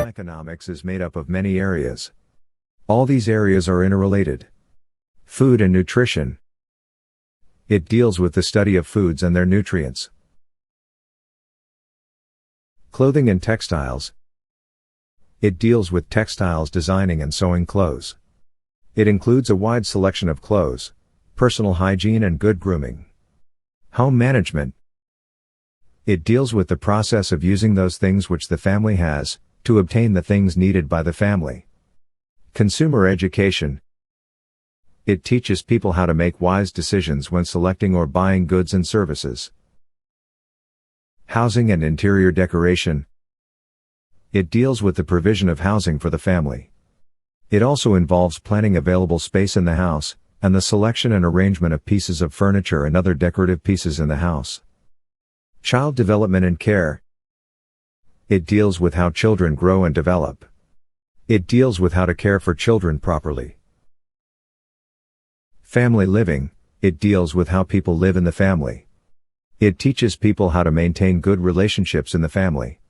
Economics is made up of many areas. All these areas are interrelated. Food and nutrition. It deals with the study of foods and their nutrients. Clothing and textiles. It deals with textiles, designing and sewing clothes. It includes a wide selection of clothes, personal hygiene and good grooming. Home management. It deals with the process of using those things which the family has, to obtain the things needed by the family. Consumer education. It teaches people how to make wise decisions when selecting or buying goods and services. Housing and interior decoration. It deals with the provision of housing for the family. It also involves planning available space in the house, and the selection and arrangement of pieces of furniture and other decorative pieces in the house. Child development and care. It deals with how children grow and develop. It deals with how to care for children properly. Family living. It deals with how people live in the family. It teaches people how to maintain good relationships in the family.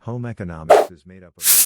Home economics is made up of